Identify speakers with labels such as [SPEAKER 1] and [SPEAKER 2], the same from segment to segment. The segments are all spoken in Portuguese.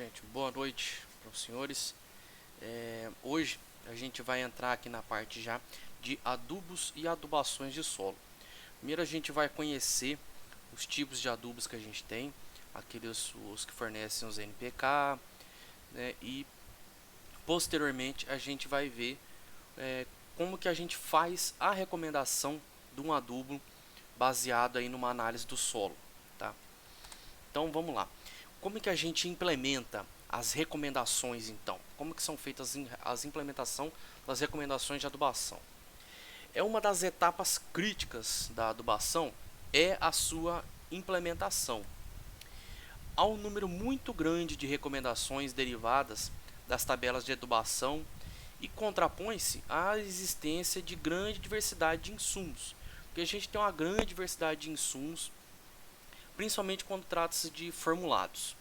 [SPEAKER 1] Gente, boa noite para os senhores. Hoje a gente vai entrar aqui na parte já de adubos e adubações de solo. Primeiro a gente vai conhecer os tipos de adubos que a gente tem, aqueles os que fornecem os NPK, né, e posteriormente a gente vai ver como que a gente faz a recomendação de um adubo baseado aí numa análise do solo, tá? Então vamos lá. Como que a gente implementa as recomendações então? Como que são feitas as implementação das recomendações de adubação? É uma das etapas críticas da adubação é a sua implementação. Há um número muito grande de recomendações derivadas das tabelas de adubação e contrapõe-se à existência de grande diversidade de insumos, porque a gente tem uma grande diversidade de insumos, principalmente quando trata-se de formulados,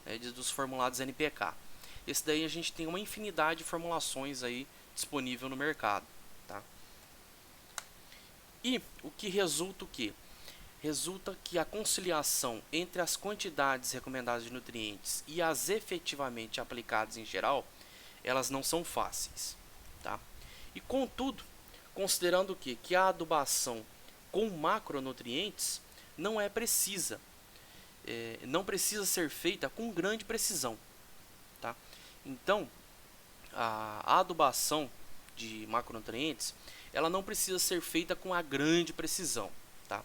[SPEAKER 1] né, dos formulados NPK. Esse daí a gente tem uma infinidade de formulações aí disponível no mercado, tá? E o que resulta o quê? Resulta que a conciliação entre as quantidades recomendadas de nutrientes e as efetivamente aplicadas em geral, elas não são fáceis, tá? E contudo, considerando que a adubação com macronutrientes não é precisa, não precisa ser feita com grande precisão, tá? Então, a adubação de macronutrientes, ela não precisa ser feita com a grande precisão, tá?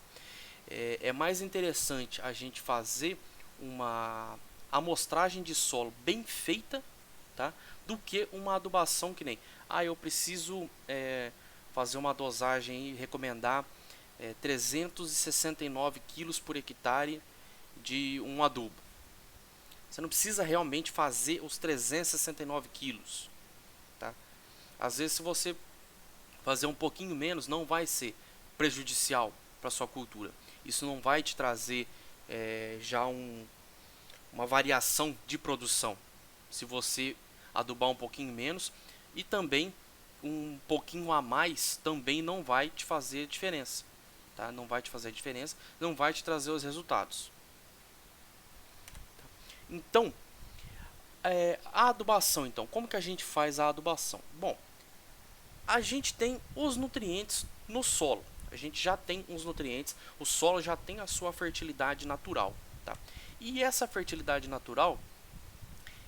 [SPEAKER 1] É mais interessante a gente fazer uma amostragem de solo bem feita, tá? Do que uma adubação que nem, eu preciso fazer uma dosagem e recomendar 369 quilos por hectare de um adubo. Você não precisa realmente fazer os 369 quilos, tá? Às vezes, se você fazer um pouquinho menos, não vai ser prejudicial para sua cultura. Isso não vai te trazer já uma variação de produção, se você adubar um pouquinho menos, e também um pouquinho a mais também não vai te fazer diferença, tá? Não vai te fazer diferença, não vai te trazer os resultados. Então, a adubação, então, como que a gente faz a adubação? Bom, a gente tem os nutrientes no solo. A gente já tem os nutrientes, o solo já tem a sua fertilidade natural, tá? E essa fertilidade natural,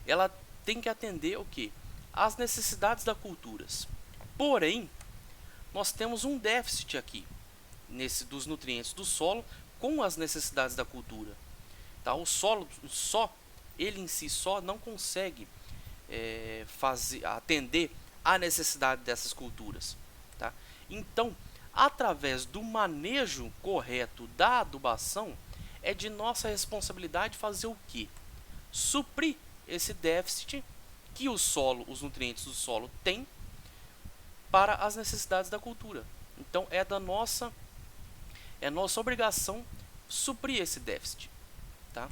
[SPEAKER 1] ela tem que atender o quê? As necessidades das culturas. Porém, nós temos um déficit aqui dos nutrientes do solo com as necessidades da cultura, tá? O solo ele em si só não consegue atender a necessidade dessas culturas, tá? Então, através do manejo correto da adubação, é de nossa responsabilidade fazer o quê? Suprir esse déficit que os nutrientes do solo têm para as necessidades da cultura. Então, é nossa obrigação suprir esse déficit, tá?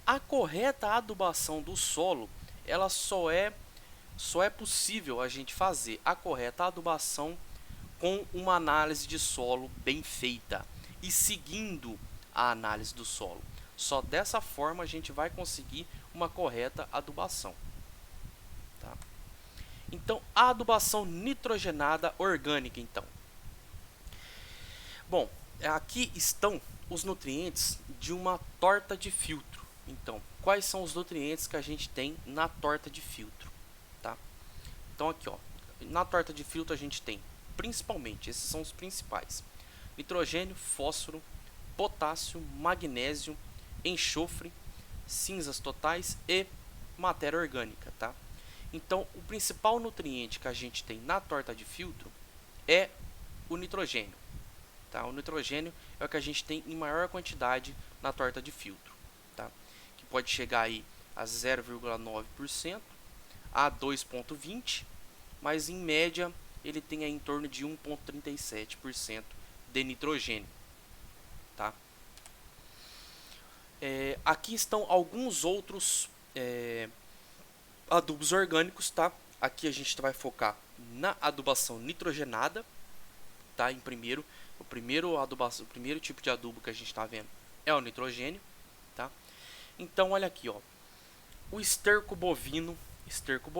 [SPEAKER 1] A correta adubação do solo, ela só é possível a gente fazer a correta adubação com uma análise de solo bem feita e seguindo a análise do solo. Só dessa forma a gente vai conseguir uma correta adubação, tá? Então, a adubação nitrogenada orgânica, então. Bom, aqui estão os nutrientes de uma torta de filtro. Então, quais são os nutrientes que a gente tem na torta de filtro, tá? Então aqui, ó, na torta de filtro a gente tem, principalmente, esses são os principais: nitrogênio, fósforo, potássio, magnésio, enxofre, cinzas totais e matéria orgânica, tá? Então, o principal nutriente que a gente tem na torta de filtro é o nitrogênio, tá? O nitrogênio é o que a gente tem em maior quantidade na torta de filtro, tá? Que pode chegar aí a 0,9%, a 2,20%, mas em média ele tem aí em torno de 1,37% de nitrogênio, tá? Aqui estão alguns outros adubos orgânicos, tá? Aqui a gente vai focar na adubação nitrogenada, tá? O primeiro tipo de adubo que a gente está vendo é o nitrogênio, tá? Então olha aqui, ó. o esterco bovino, esterco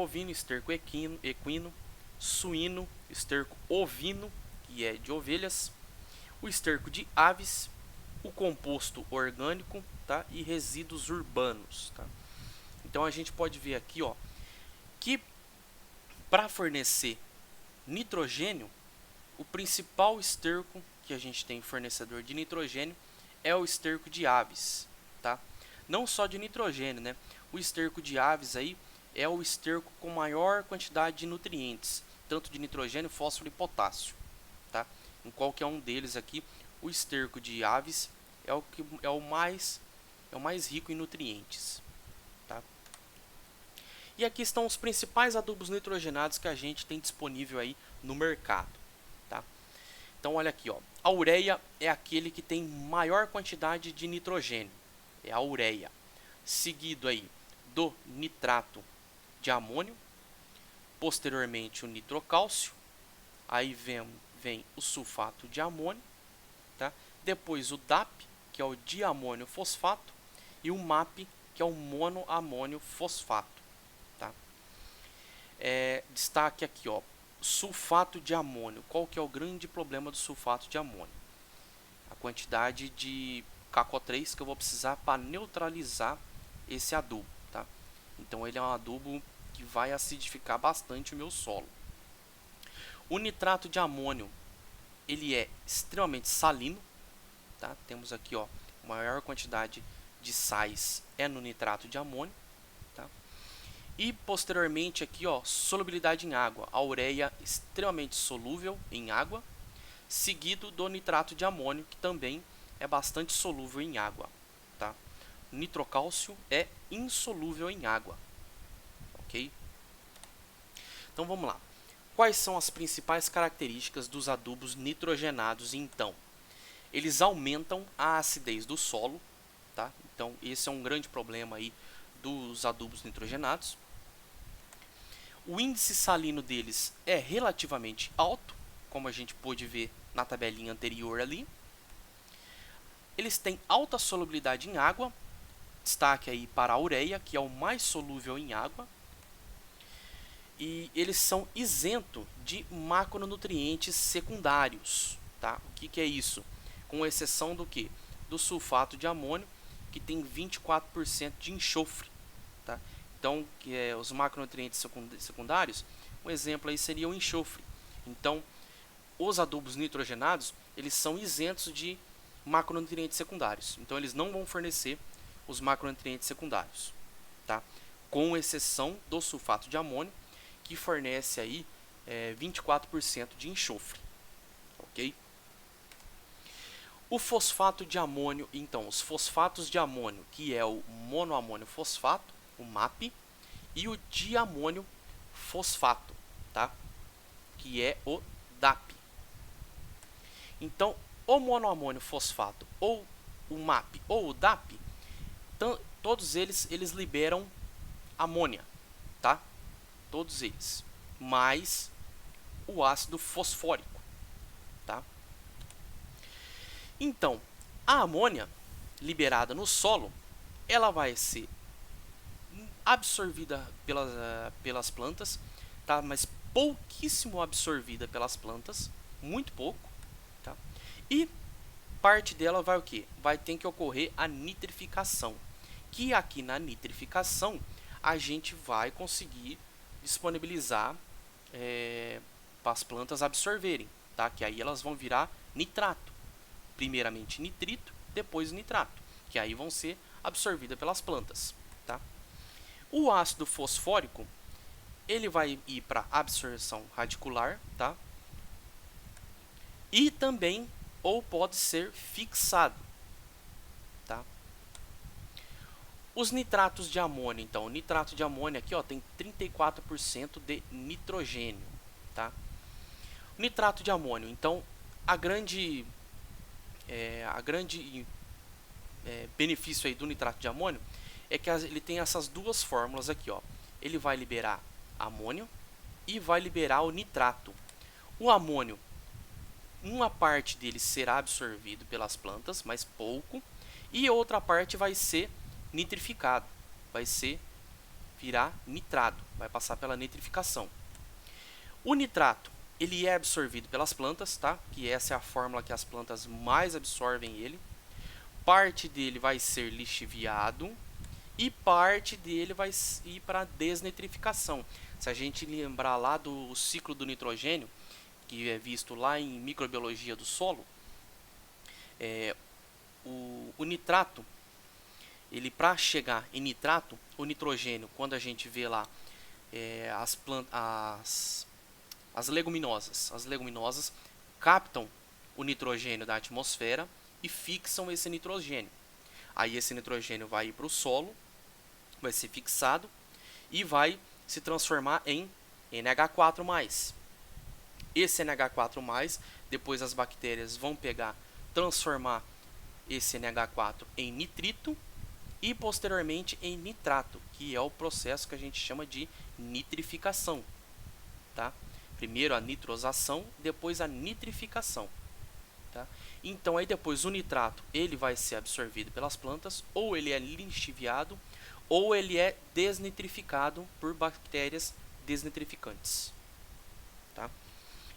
[SPEAKER 1] equino, suíno, esterco ovino, que é de ovelhas, o esterco de aves, o composto orgânico, tá? E resíduos urbanos, tá? Então a gente pode ver aqui, ó, que para fornecer nitrogênio, o principal esterco que a gente tem fornecedor de nitrogênio é o esterco de aves, tá? Não só de nitrogênio, né? O esterco de aves aí é o esterco com maior quantidade de nutrientes, tanto de nitrogênio, fósforo e potássio, tá? Em qualquer um deles aqui, o esterco de aves é o mais rico em nutrientes, tá? E aqui estão os principais adubos nitrogenados que a gente tem disponível aí no mercado, tá? Então olha aqui, ó. A ureia é aquele que tem maior quantidade de nitrogênio, é a ureia, seguido aí do nitrato de amônio, posteriormente o nitrocálcio, aí vem o sulfato de amônio, tá? Depois o DAP, que é o diamônio fosfato, e o MAP, que é o monoamônio fosfato, tá? Destaque aqui, ó, sulfato de amônio. Qual que é o grande problema do sulfato de amônio? A quantidade de KCO3 que eu vou precisar para neutralizar esse adubo, tá? Então ele é um adubo que vai acidificar bastante o meu solo. O nitrato de amônio, ele é extremamente salino, tá? Temos aqui, ó, a maior quantidade de sais é no nitrato de amônio, tá? E posteriormente aqui, ó, solubilidade em água. A ureia extremamente solúvel em água, seguido do nitrato de amônio, que também é bastante solúvel em água, tá? Nitrocálcio é insolúvel em água, ok? Então vamos lá. Quais são as principais características dos adubos nitrogenados, então? Eles aumentam a acidez do solo, tá? Então esse é um grande problema aí dos adubos nitrogenados. O índice salino deles é relativamente alto, como a gente pôde ver na tabelinha anterior ali. Eles têm alta solubilidade em água, destaque aí para a ureia, que é o mais solúvel em água. E eles são isentos de macronutrientes secundários, tá? O que é isso? Com exceção do que? Do sulfato de amônio, que tem 24% de enxofre, tá? Então, os macronutrientes secundários, um exemplo aí seria o enxofre. Então, os adubos nitrogenados, eles são isentos de macronutrientes secundários. Então, eles não vão fornecer os macronutrientes secundários, tá? Com exceção do sulfato de amônio, que fornece aí 24% de enxofre, ok? O fosfato de amônio, então, os fosfatos de amônio, que é o monoamônio fosfato, o MAP, e o diamônio fosfato, tá? Que é o DAP. Então, o monoamônio fosfato, ou o MAP, ou o DAP, todos eles liberam amônia, tá? Todos eles, mais o ácido fosfórico, tá? Então, a amônia liberada no solo, ela vai ser absorvida pelas plantas, tá? Mas pouquíssimo absorvida pelas plantas, muito pouco, tá? E parte dela vai o quê? Vai ter que ocorrer a nitrificação, que aqui na nitrificação a gente vai conseguir disponibilizar para as plantas absorverem, tá? Que aí elas vão virar nitrato, primeiramente nitrito, depois nitrato, que aí vão ser absorvidas pelas plantas, tá? O ácido fosfórico, ele vai ir para absorção radicular, tá? E também, ou pode ser fixado, tá? Os nitratos de amônio, então, o nitrato de amônio aqui, ó, tem 34% de nitrogênio, tá? O nitrato de amônio, então, a grande benefício aí do nitrato de amônio é que ele tem essas duas fórmulas aqui, ó. Ele vai liberar amônio e vai liberar o nitrato. O amônio, uma parte dele será absorvido pelas plantas, mas pouco, e outra parte vai ser nitrificado, vai ser virar nitrado, vai passar pela nitrificação. O nitrato, ele é absorvido pelas plantas, tá? Que essa é a fórmula que as plantas mais absorvem ele. Parte dele vai ser lixiviado e parte dele vai ir para desnitrificação. Se a gente lembrar lá do ciclo do nitrogênio, que é visto lá em microbiologia do solo, o nitrato, ele para chegar em nitrato, o nitrogênio, quando a gente vê lá as leguminosas captam o nitrogênio da atmosfera e fixam esse nitrogênio. Aí esse nitrogênio vai ir para o solo, vai ser fixado e vai se transformar em NH4+. Esse NH4+, depois as bactérias vão pegar, transformar esse NH4 em nitrito e posteriormente em nitrato, que é o processo que a gente chama de nitrificação, tá? Primeiro a nitrosação, depois a nitrificação, tá? Então aí depois o nitrato, ele vai ser absorvido pelas plantas, ou ele é lixiviado, ou ele é desnitrificado por bactérias desnitrificantes, tá?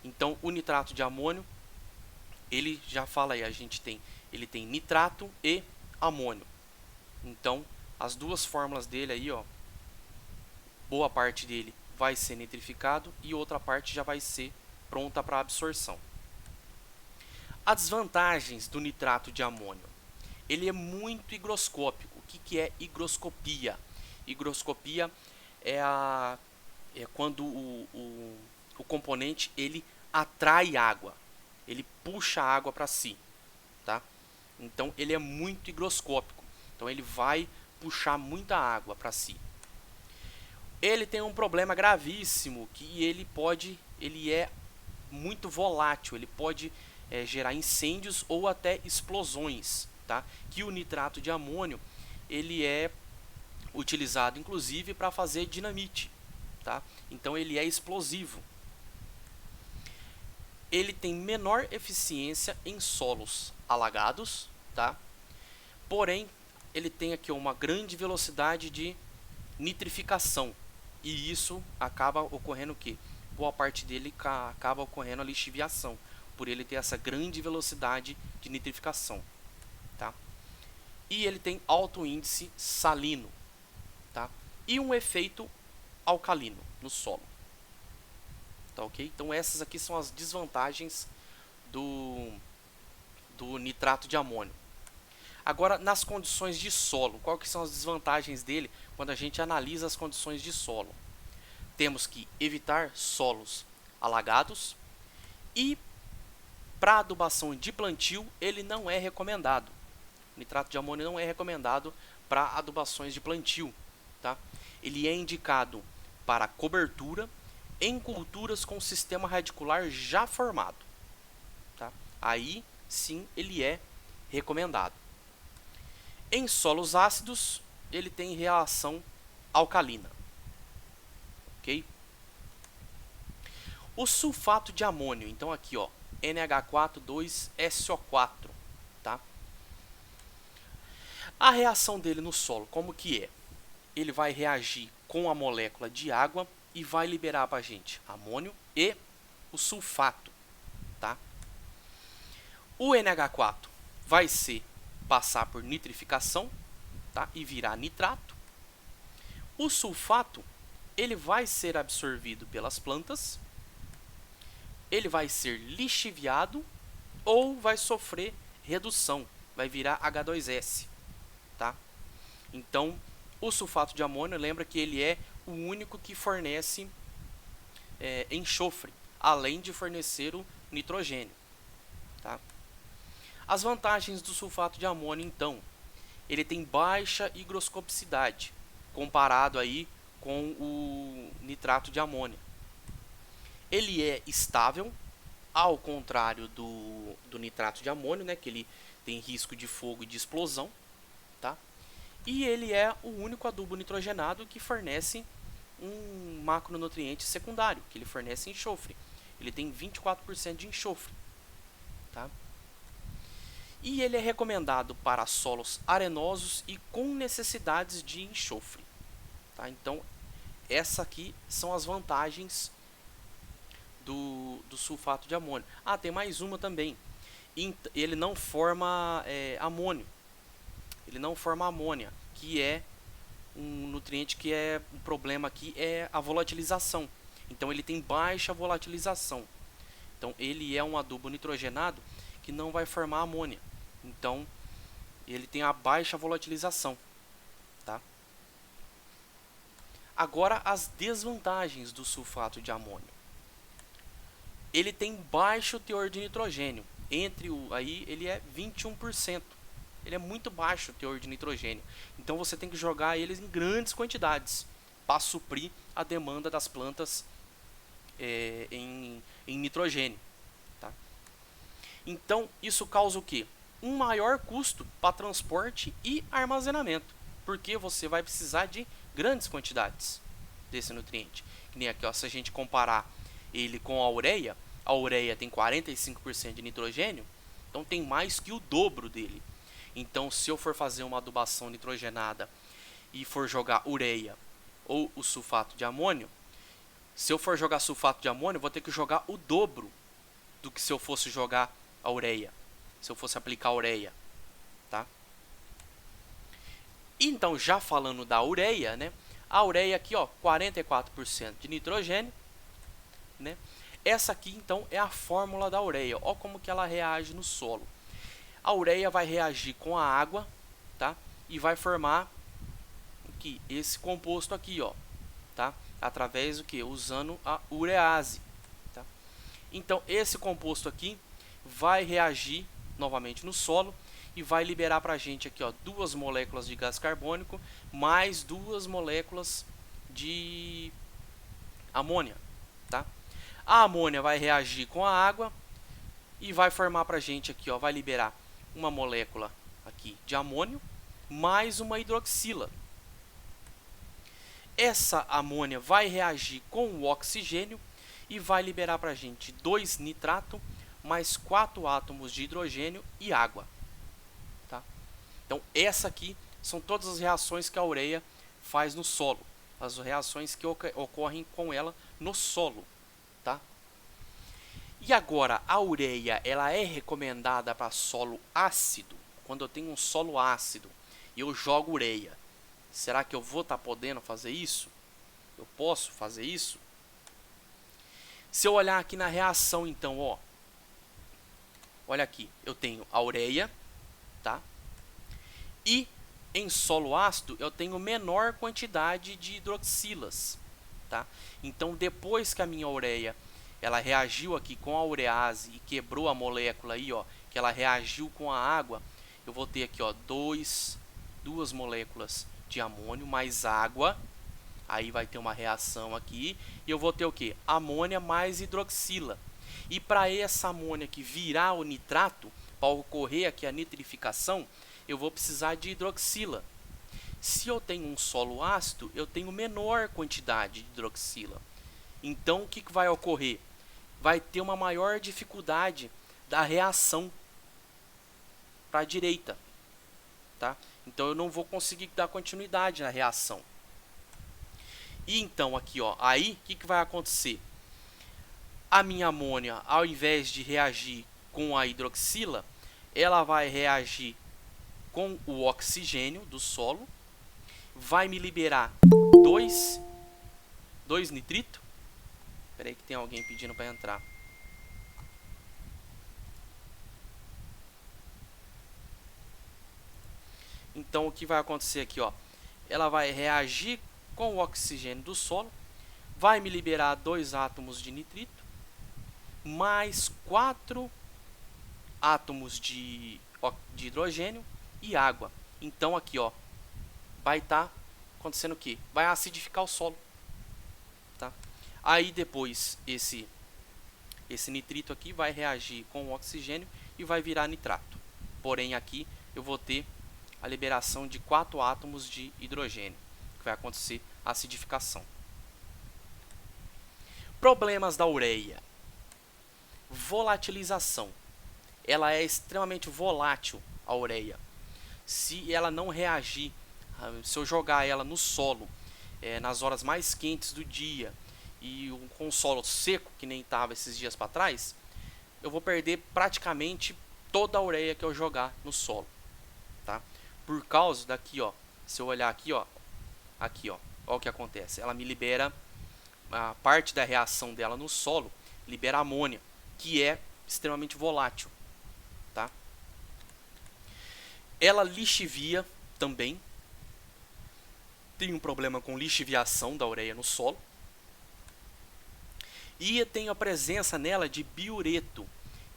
[SPEAKER 1] Então o nitrato de amônio, ele já fala aí, ele tem nitrato e amônio. Então as duas fórmulas dele aí, ó, boa parte dele vai ser nitrificado e outra parte já vai ser pronta para absorção. As desvantagens do nitrato de amônio. Ele é muito higroscópico. O que é higroscopia? Higroscopia é quando o componente ele atrai água, ele puxa a água para si, tá? Então ele é muito higroscópico. Então ele vai puxar muita água para si. Ele tem um problema gravíssimo, que ele é muito volátil, ele pode gerar incêndios ou até explosões, tá? Que o nitrato de amônio, ele é utilizado inclusive para fazer dinamite, tá? Então ele é explosivo. Ele tem menor eficiência em solos alagados, tá? Porém, ele tem aqui uma grande velocidade de nitrificação. E isso acaba ocorrendo o quê? Boa parte dele acaba ocorrendo a lixiviação, por ele ter essa grande velocidade de nitrificação, tá? E ele tem alto índice salino, tá? E um efeito alcalino no solo, tá ok? Então essas aqui são as desvantagens do nitrato de amônio. Agora, nas condições de solo, qual que são as desvantagens dele quando a gente analisa as condições de solo? Temos que evitar solos alagados e para adubação de plantio ele não é recomendado. O nitrato de amônio não é recomendado para adubações de plantio, tá? Ele é indicado para cobertura em culturas com sistema radicular já formado, tá? Aí sim ele é recomendado. Em solos ácidos, ele tem reação alcalina, ok? O sulfato de amônio, então aqui, ó, NH4,2SO4, tá? A reação dele no solo, como que é? Ele vai reagir com a molécula de água e vai liberar para a gente amônio e o sulfato, tá? O NH4 vai passar por nitrificação, tá? E virar nitrato. O sulfato, ele vai ser absorvido pelas plantas, ele vai ser lixiviado ou vai sofrer redução, vai virar H2S, tá? Então, o sulfato de amônio, lembra que ele é o único que fornece enxofre, além de fornecer o nitrogênio, tá? As vantagens do sulfato de amônio, então, ele tem baixa higroscopicidade, comparado aí com o nitrato de amônio. Ele é estável, ao contrário do nitrato de amônio, né, que ele tem risco de fogo e de explosão, tá? E ele é o único adubo nitrogenado que fornece um macronutriente secundário, que ele fornece enxofre. Ele tem 24% de enxofre, tá? E ele é recomendado para solos arenosos e com necessidades de enxofre, tá? Então, essa aqui são as vantagens do sulfato de amônio. Ah, tem mais uma também. Ele não forma amônio. Ele não forma amônia, que é um nutriente que é um problema aqui, é a volatilização. Então ele tem baixa volatilização. Então ele é um adubo nitrogenado que não vai formar amônia. Então ele tem a baixa volatilização, tá? Agora as desvantagens do sulfato de amônio. Ele tem baixo teor de nitrogênio. Aí ele é 21%. Ele é muito baixo o teor de nitrogênio. Então você tem que jogar eles em grandes quantidades para suprir a demanda das plantas em nitrogênio. Tá? Então isso causa o quê? Um maior custo para transporte e armazenamento. Porque você vai precisar de grandes quantidades desse nutriente. Que nem aqui, ó, se a gente comparar ele com a ureia tem 45% de nitrogênio, então tem mais que o dobro dele. Então, se eu for fazer uma adubação nitrogenada e for jogar ureia ou o sulfato de amônio, se eu for jogar sulfato de amônio, eu vou ter que jogar o dobro do que se eu fosse jogar a ureia, se eu fosse aplicar a ureia, tá? Então, já falando da ureia, né? A ureia aqui, ó, 44% de nitrogênio, né? Essa aqui, então, é a fórmula da ureia. Ó como que ela reage no solo. A ureia vai reagir com a água, tá? E vai formar aqui, esse composto aqui, ó, tá? Através do que? Usando a urease, tá? Então, esse composto aqui vai reagir novamente no solo e vai liberar para a gente aqui, ó, 2 moléculas de gás carbônico mais 2 moléculas de amônia, tá? A amônia vai reagir com a água e vai formar para a gente aqui, ó, vai liberar uma molécula aqui de amônio mais uma hidroxila. Essa amônia vai reagir com o oxigênio e vai liberar para a gente 2 nitrato mais 4 átomos de hidrogênio e água. Tá? Então, essa aqui são todas as reações que a ureia faz no solo. As reações que ocorrem com ela no solo. Tá? E agora, a ureia ela é recomendada para solo ácido? Quando eu tenho um solo ácido e eu jogo ureia, será que eu vou estar podendo fazer isso? Eu posso fazer isso? Se eu olhar aqui na reação, então, ó, olha aqui, eu tenho a ureia, tá? E em solo ácido eu tenho menor quantidade de hidroxilas, tá? Então, depois que a minha ureia ela reagiu aqui com a urease e quebrou a molécula aí, ó, que ela reagiu com a água, eu vou ter aqui, ó, duas moléculas de amônio mais água. Aí vai ter uma reação aqui e eu vou ter o que? Amônia mais hidroxila. E para essa amônia aqui virar o nitrato, para ocorrer aqui a nitrificação, eu vou precisar de hidroxila. Se eu tenho um solo ácido, eu tenho menor quantidade de hidroxila. Então, o que vai ocorrer? Vai ter uma maior dificuldade da reação para a direita. Tá? Então, eu não vou conseguir dar continuidade na reação. E então, aqui, ó, aí, o que vai acontecer? A minha amônia, ao invés de reagir com a hidroxila, ela vai reagir com o oxigênio do solo, vai me liberar 2 nitrito. Espera aí que tem alguém pedindo para entrar. Então, o que vai acontecer aqui, ó? Ela vai reagir com o oxigênio do solo, vai me liberar 2 átomos de nitrito, mais 4 átomos de hidrogênio e água. Então, aqui, ó, vai estar acontecendo o quê? Vai acidificar o solo. Tá? Aí, depois, esse nitrito aqui vai reagir com o oxigênio e vai virar nitrato. Porém, aqui eu vou ter a liberação de 4 átomos de hidrogênio, que vai acontecer a acidificação. Problemas da ureia. Volatilização. Ela é extremamente volátil, a ureia. Se ela não reagir, se eu jogar ela no solo, nas horas mais quentes do dia e com o solo seco, que nem estava esses dias para trás, eu vou perder praticamente toda a ureia que eu jogar no solo, tá? Por causa daqui, ó, se eu olhar aqui, ó, ó o que acontece. Ela me libera a parte da reação dela no solo, libera amônia, que é extremamente volátil, tá? Ela lixivia também. Tem um problema com lixiviação da ureia no solo. E tem a presença nela de biureto,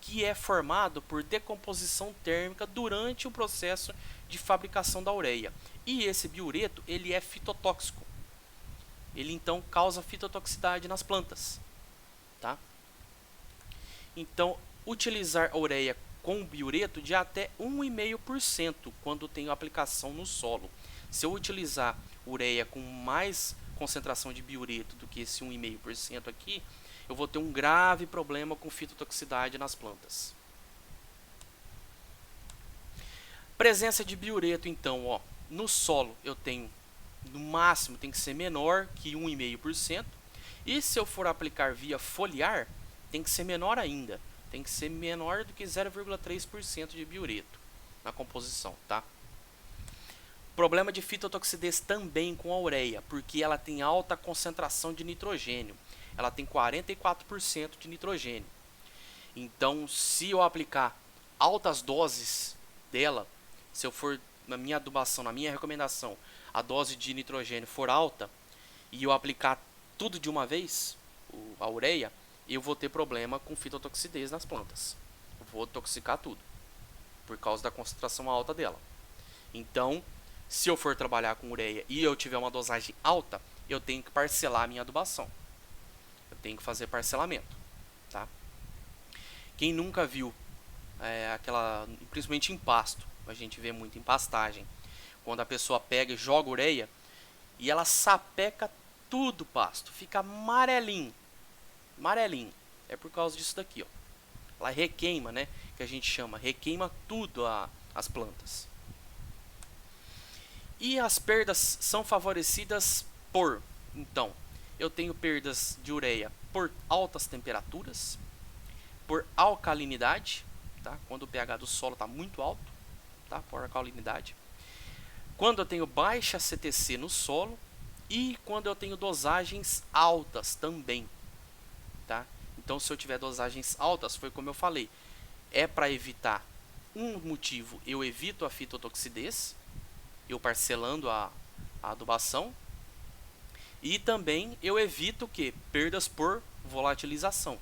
[SPEAKER 1] que é formado por decomposição térmica durante o processo de fabricação da ureia. E esse biureto, ele é fitotóxico. Ele então causa fitotoxicidade nas plantas, tá? Então, utilizar a ureia com biureto de até 1,5% quando tem aplicação no solo. Se eu utilizar ureia com mais concentração de biureto do que esse 1,5% aqui, eu vou ter um grave problema com fitotoxicidade nas plantas. Presença de biureto, então, ó, no solo eu tenho, no máximo tem que ser menor que 1,5%, e se eu for aplicar via foliar, tem que ser menor ainda, tem que ser menor do que 0,3% de biureto na composição, tá? Problema de fitotoxidez também com a ureia, porque ela tem alta concentração de nitrogênio. Ela tem 44% de nitrogênio. Então, se eu aplicar altas doses dela, se eu for na minha adubação, na minha recomendação, a dose de nitrogênio for alta e eu aplicar tudo de uma vez, a ureia, eu vou ter problema com fitotoxidez nas plantas. Eu vou toxicar tudo por causa da concentração alta dela. Então, se eu for trabalhar com ureia e eu tiver uma dosagem alta, eu tenho que parcelar a minha adubação. Eu tenho que fazer parcelamento, tá? Quem nunca viu aquela, principalmente em pasto, a gente vê muito em pastagem, quando a pessoa pega e joga ureia e ela sapeca tudo o pasto, fica amarelinho, amarelinho. É por causa disso daqui, ó. Ela requeima, né? Que a gente chama, requeima tudo as plantas. E as perdas são favorecidas por, então, eu tenho perdas de ureia por altas temperaturas, por alcalinidade, tá? Quando o pH do solo está muito alto, tá? Por alcalinidade. Quando eu tenho baixa CTC no solo e quando eu tenho dosagens altas também, tá? Então, se eu tiver dosagens altas, foi como eu falei, é para evitar um motivo, eu evito a fitotoxidez, eu parcelando a adubação, e também eu evito que perdas por volatilização,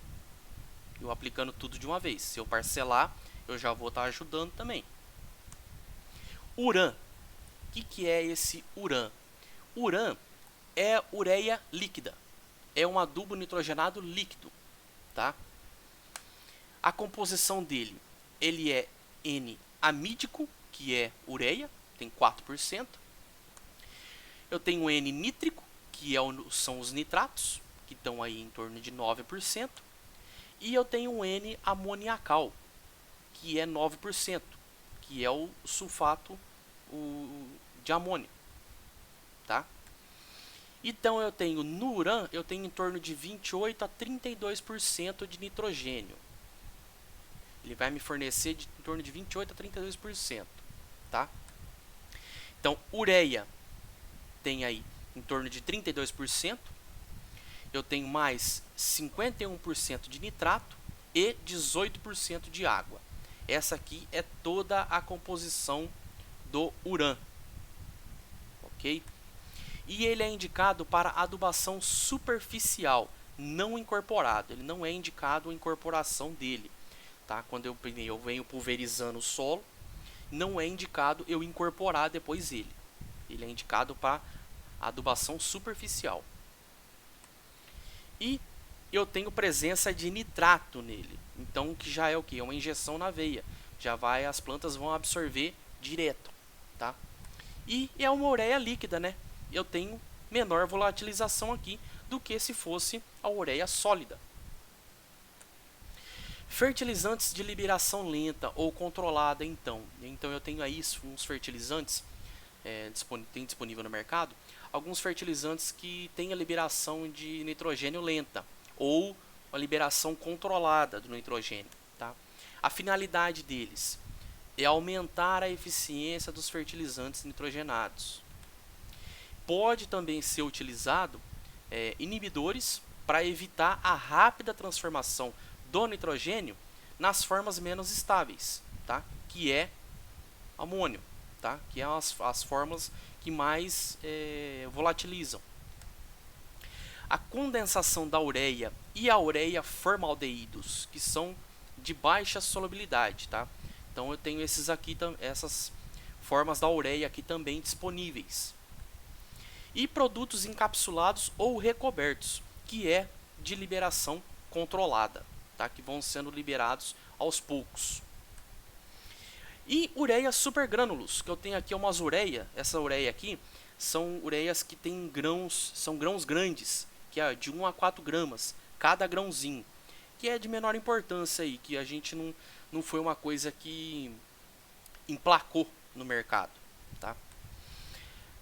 [SPEAKER 1] eu aplicando tudo de uma vez. Se eu parcelar, eu já vou estar ajudando também. Uran. O que é esse uran? Uran é ureia líquida, é um adubo nitrogenado líquido, tá? A composição dele, ele é N-amídico, que é ureia, tem 4%. Eu tenho N-nítrico, que são os nitratos, que estão aí em torno de 9%. E eu tenho um N-amoniacal, que é 9%, que é o sulfato de amônio, tá? Então eu tenho no uran, eu tenho em torno de 28 a 32% de nitrogênio. Ele vai me fornecer em torno de 28 a 32%, tá? Então, ureia tem aí em torno de 32%. Eu tenho mais 51% de nitrato e 18% de água. Essa aqui é toda a composição do uran, ok? E ele é indicado para adubação superficial, não incorporado. Ele não é indicado a incorporação dele, tá? Quando eu venho pulverizando o solo, não é indicado eu incorporar depois ele. Ele é indicado para adubação superficial. E eu tenho presença de nitrato nele. Então, que já é o que? É uma injeção na veia. Já vai, as plantas vão absorver direto, tá? E é uma ureia líquida, né? Eu tenho menor volatilização aqui do que se fosse a ureia sólida. Fertilizantes de liberação lenta ou controlada, então. Então eu tenho aí uns fertilizantes tem disponível no mercado. alguns fertilizantes que têm a liberação de nitrogênio lenta ou uma liberação controlada do nitrogênio, tá? A finalidade deles é aumentar a eficiência dos fertilizantes nitrogenados. Pode também ser utilizado inibidores para evitar a rápida transformação do nitrogênio nas formas menos estáveis, tá? Que é amônio, tá? Que é as formas que mais volatilizam. A condensação da ureia e a ureia formaldeídos, que são de baixa solubilidade, tá? Então eu tenho essas formas da ureia aqui também disponíveis. E produtos encapsulados ou recobertos, que é de liberação controlada, tá? Que vão sendo liberados aos poucos. E ureia supergrânulos, que eu tenho aqui umas ureia. Essa ureia aqui são ureias que tem grãos, são grãos grandes, que é de 1 a 4 gramas cada grãozinho, que é de menor importância aí, que a gente não foi uma coisa que emplacou no mercado, tá?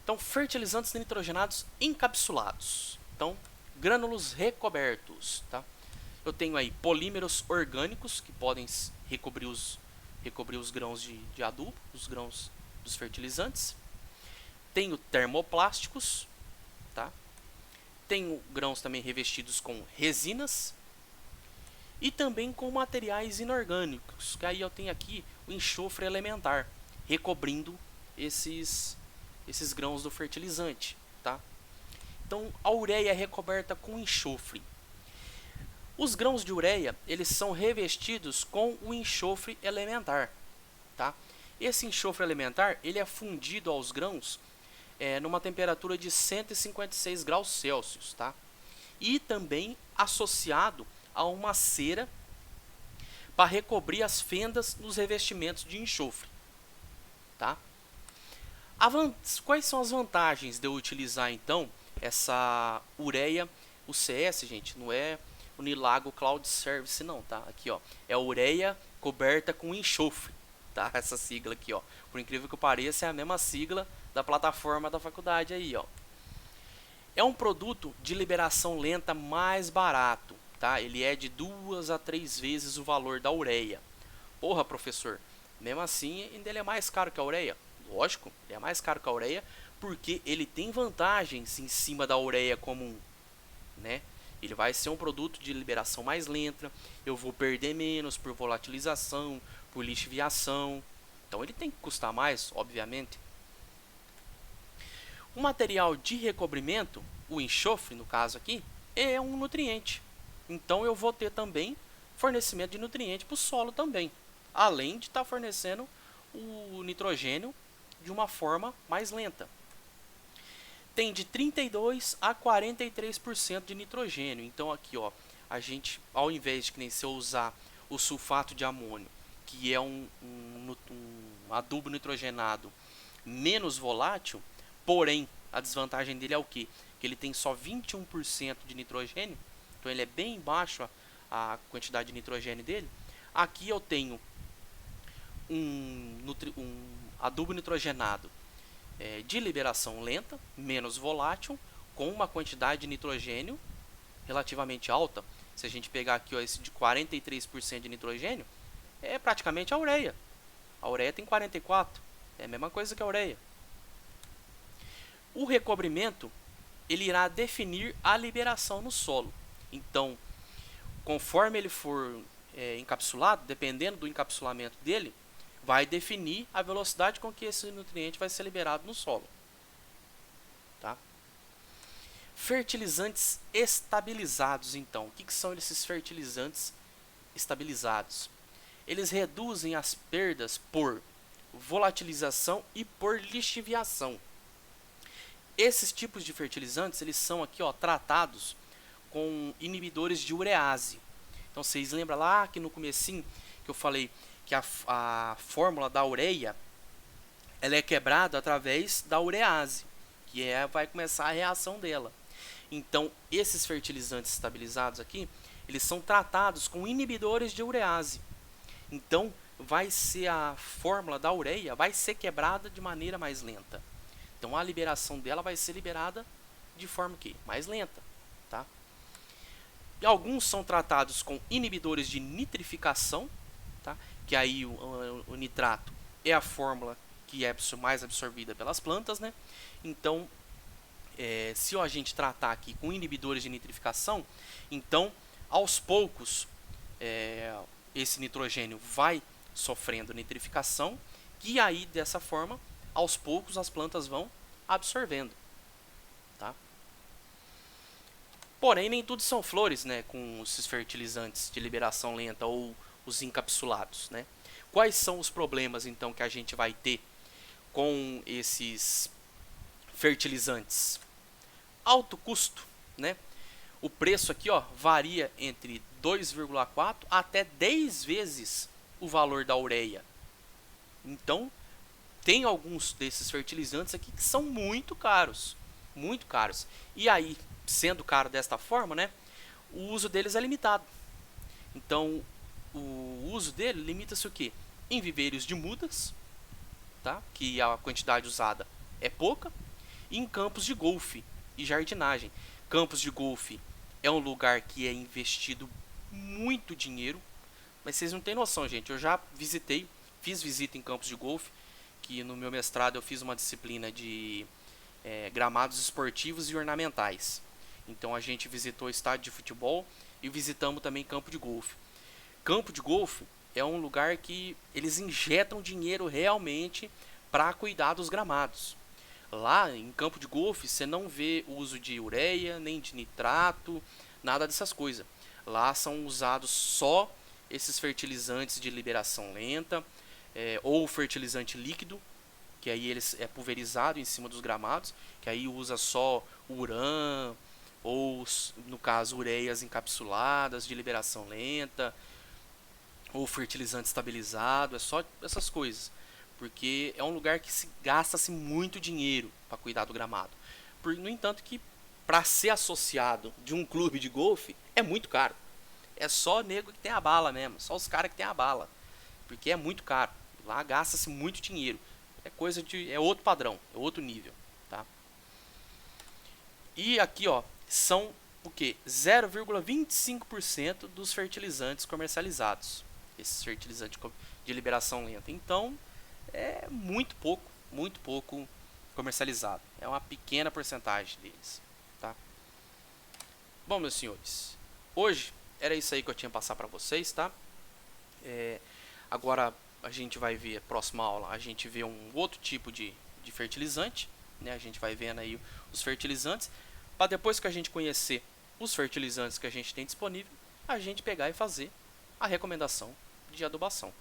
[SPEAKER 1] Então, fertilizantes nitrogenados encapsulados. Então, grânulos recobertos, tá? Eu tenho aí polímeros orgânicos que podem recobrir os grãos de adubo, os grãos dos fertilizantes. Tenho termoplásticos, tá? Tenho grãos também revestidos com resinas e também com materiais inorgânicos, que aí eu tenho aqui o enxofre elementar, recobrindo esses grãos do fertilizante, tá? Então, a ureia é recoberta com enxofre. Os grãos de ureia, eles são revestidos com o enxofre elementar, tá? Esse enxofre elementar, ele é fundido aos grãos numa temperatura de 156 graus Celsius, tá? E também associado a uma cera para recobrir as fendas nos revestimentos de enxofre, tá? Quais são as vantagens de eu utilizar então essa ureia UCS, gente? Não é Unilago Cloud Service não, tá? Aqui, ó, é a ureia coberta com enxofre, tá? Essa sigla aqui, ó. Por incrível que pareça, é a mesma sigla da plataforma da faculdade aí, ó. É um produto de liberação lenta mais barato, tá? Ele é de 2 a 3 vezes o valor da ureia. Porra, professor, mesmo assim ainda ele é mais caro que a ureia? Lógico, ele é mais caro que a ureia porque ele tem vantagens em cima da ureia comum, né? Ele vai ser um produto de liberação mais lenta, eu vou perder menos por volatilização, por lixiviação. Então ele tem que custar mais, obviamente. O material de recobrimento, o enxofre no caso aqui, é um nutriente. Então eu vou ter também fornecimento de nutriente para o solo também, além de estar fornecendo o nitrogênio de uma forma mais lenta. Tem de 32 a 43% de nitrogênio. Então aqui, ó, a gente, ao invés de que nem se eu usar o sulfato de amônio, que é um adubo nitrogenado menos volátil, porém a desvantagem dele é o quê? Que ele tem só 21% de nitrogênio, então ele é bem baixo a quantidade de nitrogênio dele. Aqui eu tenho um adubo nitrogenado de liberação lenta, menos volátil, com uma quantidade de nitrogênio relativamente alta. Se a gente pegar aqui, ó, esse de 43% de nitrogênio, é praticamente a ureia. A ureia tem 44%, é a mesma coisa que a ureia. O recobrimento, ele irá definir a liberação no solo. Então, conforme ele for encapsulado, dependendo do encapsulamento dele, vai definir a velocidade com que esse nutriente vai ser liberado no solo. Tá? Fertilizantes estabilizados, então. O que são esses fertilizantes estabilizados? Eles reduzem as perdas por volatilização e por lixiviação. Esses tipos de fertilizantes, eles são aqui, ó, tratados com inibidores de urease. Então, vocês lembram lá que no comecinho que eu falei que a fórmula da ureia ela é quebrada através da urease, que vai começar a reação dela. Então, esses fertilizantes estabilizados aqui, eles são tratados com inibidores de urease. Então, vai ser a fórmula da ureia vai ser quebrada de maneira mais lenta. Então a liberação dela vai ser liberada de forma que mais lenta, tá? E alguns são tratados com inibidores de nitrificação, tá? Que aí o nitrato é a fórmula que é mais absorvida pelas plantas, né? Então, se a gente tratar aqui com inibidores de nitrificação, então aos poucos esse nitrogênio vai sofrendo nitrificação e aí dessa forma, aos poucos as plantas vão absorvendo, tá? Porém, nem tudo são flores, né, com esses fertilizantes de liberação lenta ou os encapsulados, né? Quais são os problemas então que a gente vai ter com esses fertilizantes? Alto custo, né? O preço aqui, ó, varia entre 2,4 até 10 vezes o valor da ureia. Então, tem alguns desses fertilizantes aqui que são muito caros, muito caros. E aí, sendo caro desta forma, né, o uso deles é limitado. Então, o uso dele limita-se o quê? Em viveiros de mudas, tá? Que a quantidade usada é pouca, e em campos de golfe e jardinagem. Campos de golfe é um lugar que é investido muito dinheiro, mas vocês não têm noção, gente. Eu já visitei, fiz visita em campos de golfe, que no meu mestrado eu fiz uma disciplina de gramados esportivos e ornamentais. Então a gente visitou estádio de futebol e visitamos também campo de golfe. Campo de golfe é um lugar que eles injetam dinheiro realmente para cuidar dos gramados. Lá em campo de golfe você não vê o uso de ureia, nem de nitrato, nada dessas coisas. Lá são usados só esses fertilizantes de liberação lenta, ou fertilizante líquido, que aí eles é pulverizado em cima dos gramados, que aí usa só uran, ou no caso ureias encapsuladas de liberação lenta, ou fertilizante estabilizado, é só essas coisas. Porque é um lugar que se gasta-se muito dinheiro para cuidar do gramado. No entanto que para ser associado de um clube de golfe é muito caro. É só nego que tem a bala mesmo, só os caras que tem a bala. Porque é muito caro. Lá gasta-se muito dinheiro. É outro padrão, é outro nível, tá? E aqui, ó, são o que? 0,25% dos fertilizantes comercializados. Esses fertilizantes de liberação lenta. Então, é muito pouco comercializado. É uma pequena porcentagem deles, tá? Bom, meus senhores, hoje era isso aí que eu tinha passar para vocês, tá? Agora a gente vai ver, próxima aula, a gente vê um outro tipo de fertilizante, né? A gente vai vendo aí os fertilizantes, para depois que a gente conhecer os fertilizantes que a gente tem disponível, a gente pegar e fazer a recomendação de adubação.